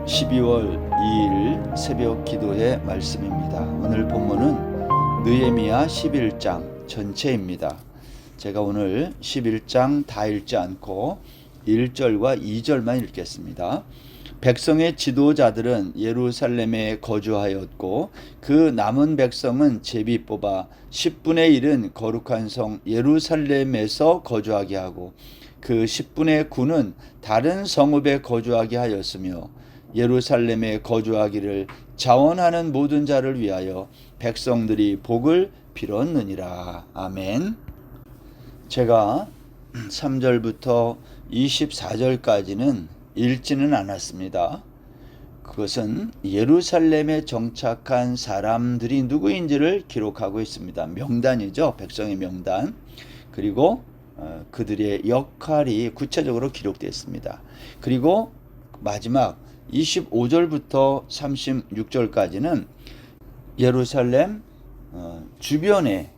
12월 2일 새벽 기도의 말씀입니다. 오늘 본문은 느헤미야 11장 전체입니다. 제가 오늘 11장 다 읽지 않고 1절과 2절만 읽겠습니다. 백성의 지도자들은 예루살렘에 거주하였고 그 남은 백성은 제비 뽑아 10분의 1은 거룩한 성 예루살렘에서 거주하게 하고 그 10분의 9는 다른 성읍에 거주하게 하였으며 예루살렘에 거주하기를 자원하는 모든 자를 위하여 백성들이 복을 빌었느니라. 아멘. 제가 3절부터 24절까지는 읽지는 않았습니다. 그것은 예루살렘에 정착한 사람들이 누구인지를 기록하고 있습니다. 명단이죠. 백성의 명단. 그리고 그들의 역할이 구체적으로 기록되어 있습니다. 그리고 마지막 25절부터 36절까지는 예루살렘 주변의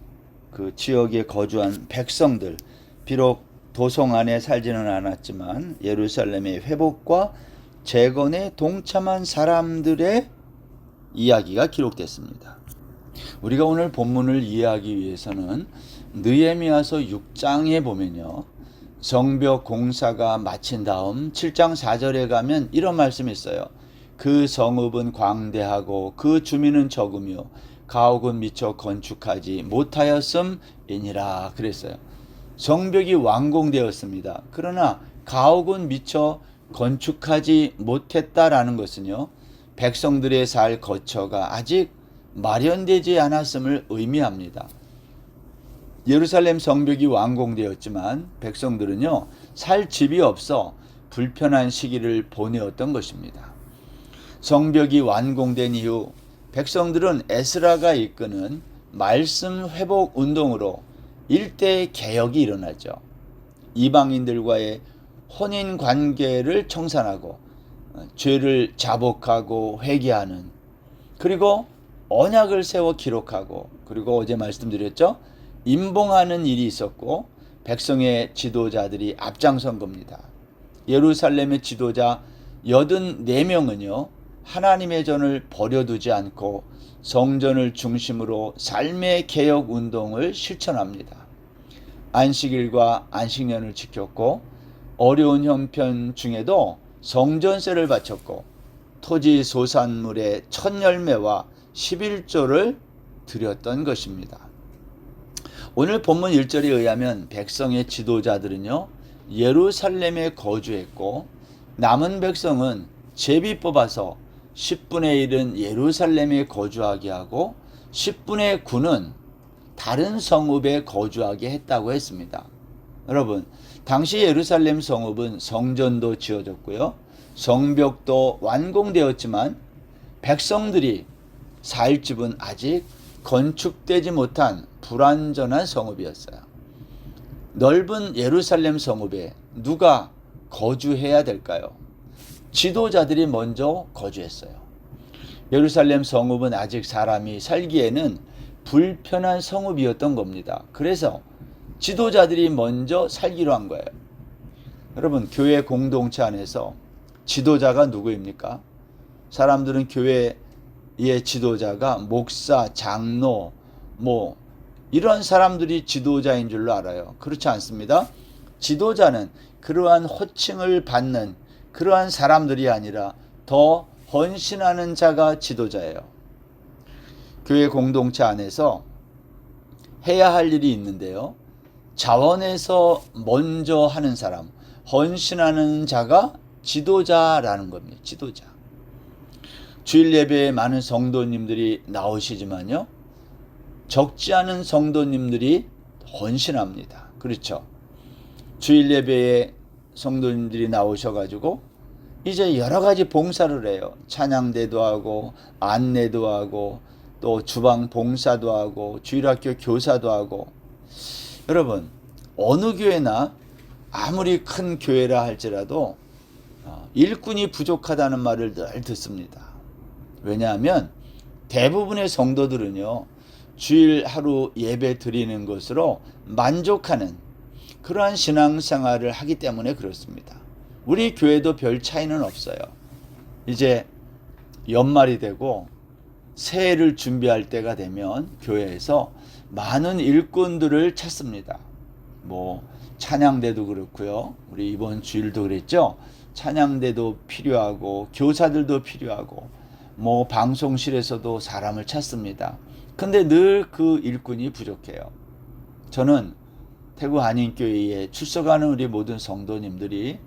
그 지역에 거주한 백성들, 비록 도성 안에 살지는 않았지만 예루살렘의 회복과 재건에 동참한 사람들의 이야기가 기록됐습니다. 우리가 오늘 본문을 이해하기 위해서는 느헤미야서 6장에 보면요, 성벽 공사가 마친 다음 7장 4절에 가면 이런 말씀이 있어요. 그 성읍은 광대하고 그 주민은 적으며 가옥은 미처 건축하지 못하였음이니라 그랬어요. 성벽이 완공되었습니다. 그러나 가옥은 미처 건축하지 못했다라는 것은요, 백성들의 살 거처가 아직 마련되지 않았음을 의미합니다. 예루살렘 성벽이 완공되었지만 백성들은요, 살 집이 없어 불편한 시기를 보내었던 것입니다. 성벽이 완공된 이후 백성들은 에스라가 이끄는 말씀 회복 운동으로 일대 개혁이 일어나죠. 이방인들과의 혼인 관계를 청산하고 죄를 자복하고 회개하는, 그리고 언약을 세워 기록하고, 그리고 어제 말씀드렸죠, 임봉하는 일이 있었고 백성의 지도자들이 앞장선 겁니다. 예루살렘의 지도자 84명은요 하나님의 전을 버려두지 않고 성전을 중심으로 삶의 개혁 운동을 실천합니다. 안식일과 안식년을 지켰고 어려운 형편 중에도 성전세를 바쳤고 토지 소산물의 첫 열매와 11조를 드렸던 것입니다. 오늘 본문 1절에 의하면 백성의 지도자들은요 예루살렘에 거주했고 남은 백성은 제비 뽑아서 10분의 1은 예루살렘에 거주하게 하고 10분의 9는 다른 성읍에 거주하게 했다고 했습니다. 여러분, 당시 예루살렘 성읍은 성전도 지어졌고요, 성벽도 완공되었지만 백성들이 살 집은 아직 건축되지 못한 불완전한 성읍이었어요. 넓은 예루살렘 성읍에 누가 거주해야 될까요? 지도자들이 먼저 거주했어요. 예루살렘 성읍은 아직 사람이 살기에는 불편한 성읍이었던 겁니다. 그래서 지도자들이 먼저 살기로 한 거예요. 여러분, 교회 공동체 안에서 지도자가 누구입니까? 사람들은 교회의 지도자가 목사, 장로, 이런 사람들이 지도자인 줄로 알아요. 그렇지 않습니다. 지도자는 그러한 호칭을 받는 그러한 사람들이 아니라 더 헌신하는 자가 지도자예요. 교회 공동체 안에서 해야 할 일이 있는데요, 자원에서 먼저 하는 사람, 헌신하는 자가 지도자라는 겁니다. 지도자. 주일 예배에 많은 성도님들이 나오시지만요, 적지 않은 성도님들이 헌신합니다. 그렇죠? 주일 예배에 성도님들이 나오셔가지고 이제 여러 가지 봉사를 해요. 찬양대도 하고 안내도 하고 또 주방 봉사도 하고 주일학교 교사도 하고. 여러분, 어느 교회나 아무리 큰 교회라 할지라도 일꾼이 부족하다는 말을 늘 듣습니다. 왜냐하면 대부분의 성도들은요 주일 하루 예배 드리는 것으로 만족하는 그러한 신앙생활을 하기 때문에 그렇습니다. 우리 교회도 별 차이는 없어요. 이제 연말이 되고 새해를 준비할 때가 되면 교회에서 많은 일꾼들을 찾습니다. 뭐 찬양대도 그렇고요. 우리 이번 주일도 그랬죠. 찬양대도 필요하고 교사들도 필요하고 뭐 방송실에서도 사람을 찾습니다. 근데 늘 그 일꾼이 부족해요. 저는 태국 한인교회에 출석하는 우리 모든 성도님들이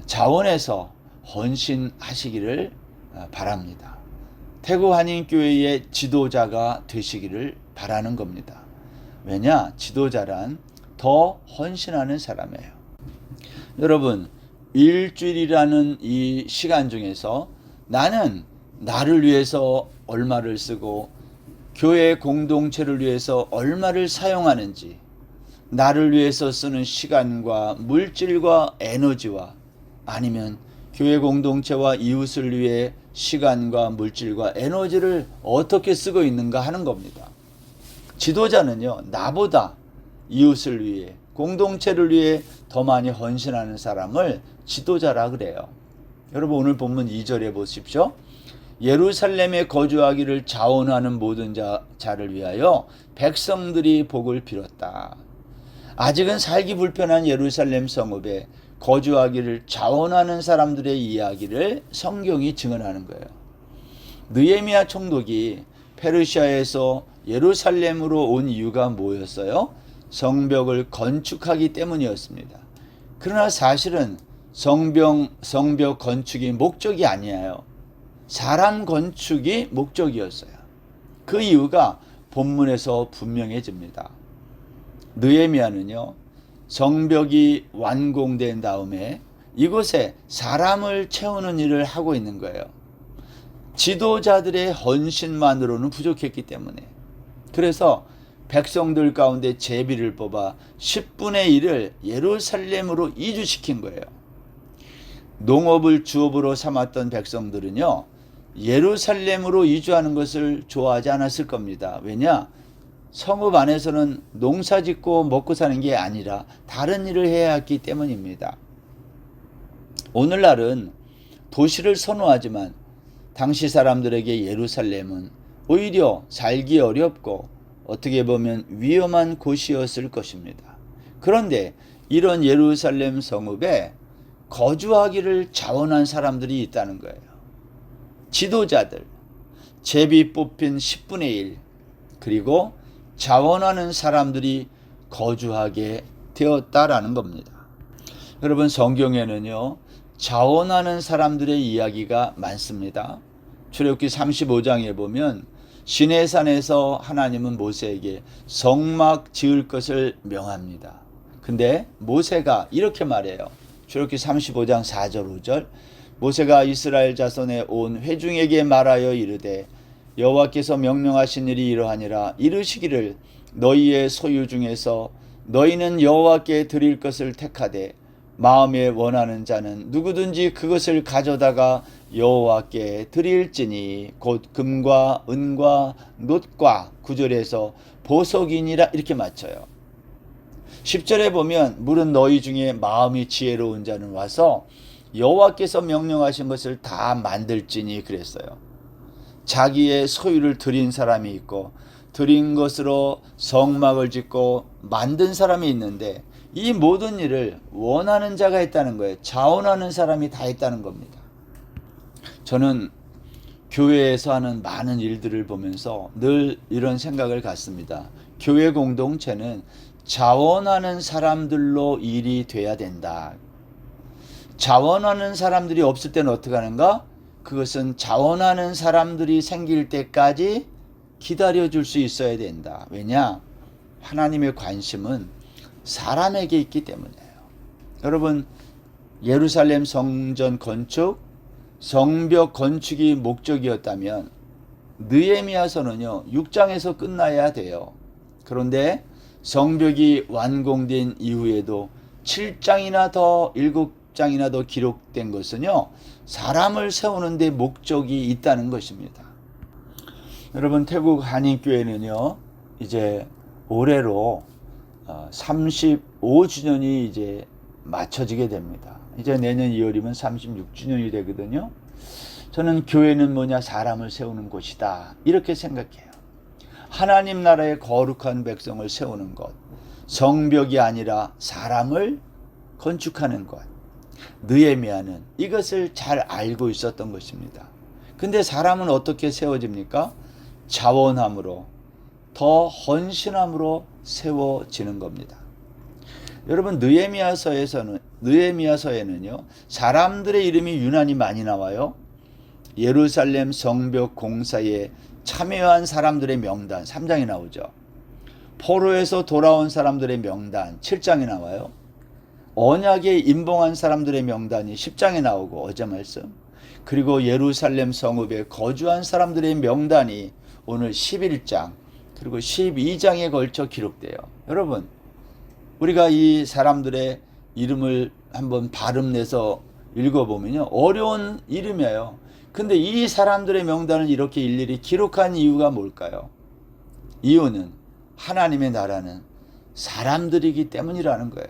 자원해서 헌신하시기를 바랍니다. 태국 한인교회의 지도자가 되시기를 바라는 겁니다. 왜냐? 지도자란 더 헌신하는 사람이에요. 여러분, 일주일이라는 이 시간 중에서 나는 나를 위해서 얼마를 쓰고 교회 공동체를 위해서 얼마를 사용하는지, 나를 위해서 쓰는 시간과 물질과 에너지와 아니면 교회 공동체와 이웃을 위해 시간과 물질과 에너지를 어떻게 쓰고 있는가 하는 겁니다. 지도자는요, 나보다 이웃을 위해 공동체를 위해 더 많이 헌신하는 사람을 지도자라 그래요. 여러분, 오늘 본문 2절에 보십시오. 예루살렘에 거주하기를 자원하는 모든 자를 위하여 백성들이 복을 빌었다. 아직은 살기 불편한 예루살렘 성읍에 거주하기를 자원하는 사람들의 이야기를 성경이 증언하는 거예요. 느헤미야 총독이 페르시아에서 예루살렘으로 온 이유가 뭐였어요? 성벽을 건축하기 때문이었습니다. 그러나 사실은 성벽 건축이 목적이 아니에요. 사람 건축이 목적이었어요. 그 이유가 본문에서 분명해집니다. 느헤미야는요, 성벽이 완공된 다음에 이곳에 사람을 채우는 일을 하고 있는 거예요. 지도자들의 헌신만으로는 부족했기 때문에. 그래서 백성들 가운데 제비를 뽑아 10분의 1을 예루살렘으로 이주시킨 거예요. 농업을 주업으로 삼았던 백성들은요, 예루살렘으로 이주하는 것을 좋아하지 않았을 겁니다. 왜냐? 성읍 안에서는 농사 짓고 먹고 사는 게 아니라 다른 일을 해야 했기 때문입니다. 오늘날은 도시를 선호하지만 당시 사람들에게 예루살렘은 오히려 살기 어렵고 어떻게 보면 위험한 곳이었을 것입니다. 그런데 이런 예루살렘 성읍에 거주하기를 자원한 사람들이 있다는 거예요. 지도자들, 제비 뽑힌 10분의 1, 그리고 자원하는 사람들이 거주하게 되었다라는 겁니다. 여러분, 성경에는요, 자원하는 사람들의 이야기가 많습니다. 출애굽기 35장에 보면 시내산에서 하나님은 모세에게 성막 지을 것을 명합니다. 근데 모세가 이렇게 말해요. 출애굽기 35장 4절 5절 모세가 이스라엘 자손의 온 회중에게 말하여 이르되 여호와께서 명령하신 일이 이러하니라. 이르시기를 너희의 소유 중에서 너희는 여호와께 드릴 것을 택하되 마음에 원하는 자는 누구든지 그것을 가져다가 여호와께 드릴지니 곧 금과 은과 놋과 9절에서 보석이니라 이렇게 맞춰요. 10절에 보면 물은 너희 중에 마음이 지혜로운 자는 와서 여호와께서 명령하신 것을 다 만들지니 그랬어요. 자기의 소유를 드린 사람이 있고 드린 것으로 성막을 짓고 만든 사람이 있는데 이 모든 일을 원하는 자가 했다는 거예요. 자원하는 사람이 다 했다는 겁니다. 저는 교회에서 하는 많은 일들을 보면서 늘 이런 생각을 갖습니다. 교회 공동체는 자원하는 사람들로 일이 돼야 된다. 자원하는 사람들이 없을 때는 어떻게 하는가? 그것은 자원하는 사람들이 생길 때까지 기다려줄 수 있어야 된다. 왜냐? 하나님의 관심은 사람에게 있기 때문이에요. 여러분, 예루살렘 성전 건축, 성벽 건축이 목적이었다면 느헤미야서는요 6장에서 끝나야 돼요. 그런데 성벽이 완공된 이후에도 7장이나 더 7장이나 더 기록된 것은요 사람을 세우는 데 목적이 있다는 것입니다. 여러분, 태국 한인교회는요 이제 올해로 35주년이 이제 맞춰지게 됩니다. 이제 내년 2월이면 36주년이 되거든요. 저는 교회는 뭐냐? 사람을 세우는 곳이다, 이렇게 생각해요. 하나님 나라의 거룩한 백성을 세우는 것, 성벽이 아니라 사람을 건축하는 것. 느헤미야는 이것을 잘 알고 있었던 것입니다. 근데 사람은 어떻게 세워집니까? 자원함으로, 더 헌신함으로 세워지는 겁니다. 여러분, 느헤미야서에는요 사람들의 이름이 유난히 많이 나와요. 예루살렘 성벽 공사에 참여한 사람들의 명단 3장에 나오죠. 포로에서 돌아온 사람들의 명단 7장에 나와요. 언약에 임봉한 사람들의 명단이 10장에 나오고, 어제 말씀, 그리고 예루살렘 성읍에 거주한 사람들의 명단이 오늘 11장 그리고 12장에 걸쳐 기록돼요. 여러분, 우리가 이 사람들의 이름을 한번 발음내서 읽어보면요 어려운 이름이에요. 근데 이 사람들의 명단을 이렇게 일일이 기록한 이유가 뭘까요? 이유는 하나님의 나라는 사람들이기 때문이라는 거예요.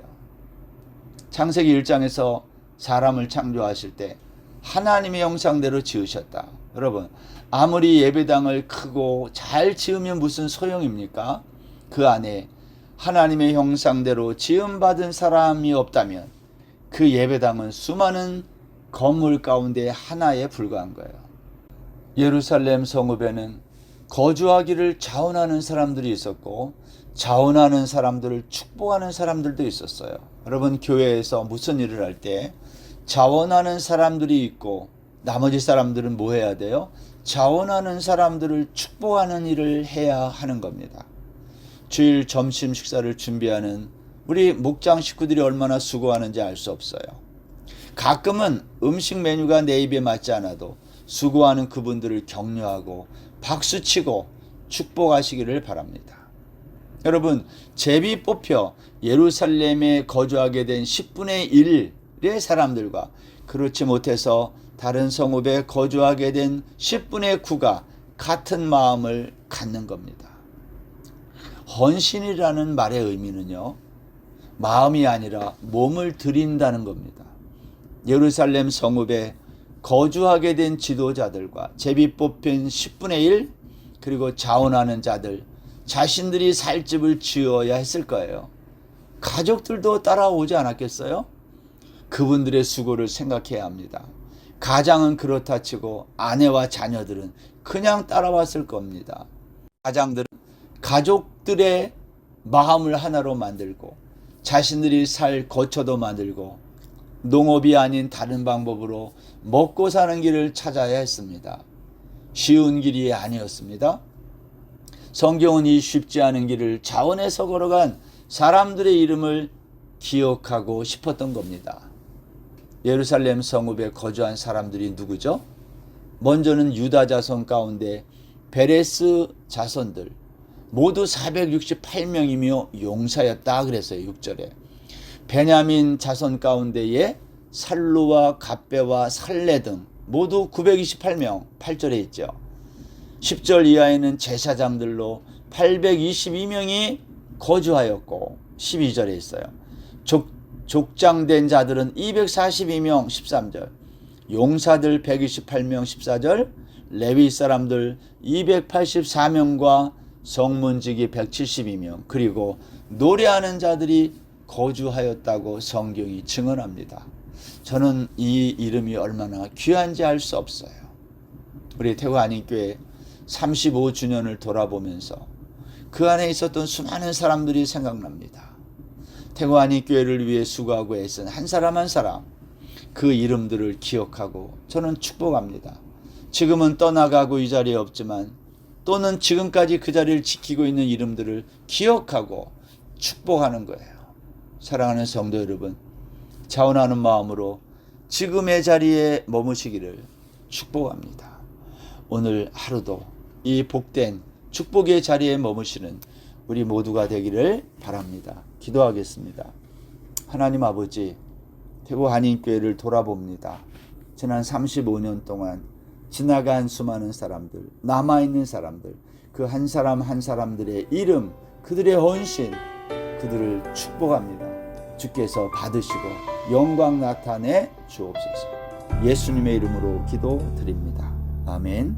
창세기 1장에서 사람을 창조하실 때 하나님의 형상대로 지으셨다. 여러분, 아무리 예배당을 크고 잘 지으면 무슨 소용입니까? 그 안에 하나님의 형상대로 지음받은 사람이 없다면 그 예배당은 수많은 건물 가운데 하나에 불과한 거예요. 예루살렘 성읍에는 거주하기를 자원하는 사람들이 있었고, 자원하는 사람들을 축복하는 사람들도 있었어요. 여러분, 교회에서 무슨 일을 할 때 자원하는 사람들이 있고 나머지 사람들은 뭐 해야 돼요? 자원하는 사람들을 축복하는 일을 해야 하는 겁니다. 주일 점심 식사를 준비하는 우리 목장 식구들이 얼마나 수고하는지 알 수 없어요. 가끔은 음식 메뉴가 내 입에 맞지 않아도 수고하는 그분들을 격려하고 박수치고 축복하시기를 바랍니다. 여러분, 제비 뽑혀 예루살렘에 거주하게 된 10분의 1의 사람들과 그렇지 못해서 다른 성읍에 거주하게 된 10분의 9가 같은 마음을 갖는 겁니다. 헌신이라는 말의 의미는요, 마음이 아니라 몸을 드린다는 겁니다. 예루살렘 성읍에 거주하게 된 지도자들과 제비 뽑힌 10분의 1 그리고 자원하는 자들, 자신들이 살 집을 지어야 했을 거예요. 가족들도 따라오지 않았겠어요? 그분들의 수고를 생각해야 합니다. 가장은 그렇다 치고 아내와 자녀들은 그냥 따라왔을 겁니다. 가장들은 가족들의 마음을 하나로 만들고 자신들이 살 거처도 만들고 농업이 아닌 다른 방법으로 먹고 사는 길을 찾아야 했습니다. 쉬운 길이 아니었습니다. 성경은 이 쉽지 않은 길을 자원해서 걸어간 사람들의 이름을 기억하고 싶었던 겁니다. 예루살렘 성읍에 거주한 사람들이 누구죠? 먼저는 유다 자손 가운데 베레스 자손들, 모두 468명이며 용사였다 그랬어요. 6절에. 베냐민 자손 가운데에 살루와 갑베와 살레 등 모두 928명 8절에 있죠. 10절 이하에는 제사장들로 822명이 거주하였고 12절에 있어요. 족장된 자들은 242명 13절, 용사들 128명 14절, 레위 사람들 284명과 성문지기 172명, 그리고 노래하는 자들이 거주하였다고 성경이 증언합니다. 저는 이 이름이 얼마나 귀한지 알 수 없어요. 우리 태국한인교회 35주년을 돌아보면서 그 안에 있었던 수많은 사람들이 생각납니다. 태국한인교회를 위해 수고하고 애쓴 한 사람 한 사람, 그 이름들을 기억하고 저는 축복합니다. 지금은 떠나가고 이 자리에 없지만 또는 지금까지 그 자리를 지키고 있는 이름들을 기억하고 축복하는 거예요. 사랑하는 성도 여러분, 자원하는 마음으로 지금의 자리에 머무시기를 축복합니다. 오늘 하루도 이 복된 축복의 자리에 머무시는 우리 모두가 되기를 바랍니다. 기도하겠습니다. 하나님 아버지, 태국 한인교회를 돌아봅니다. 지난 35년 동안 지나간 수많은 사람들, 남아있는 사람들, 그 한 사람 한 사람들의 이름, 그들의 헌신, 그들을 축복합니다. 주께서 받으시고 영광 나타내 주옵소서. 예수님의 이름으로 기도드립니다. 아멘.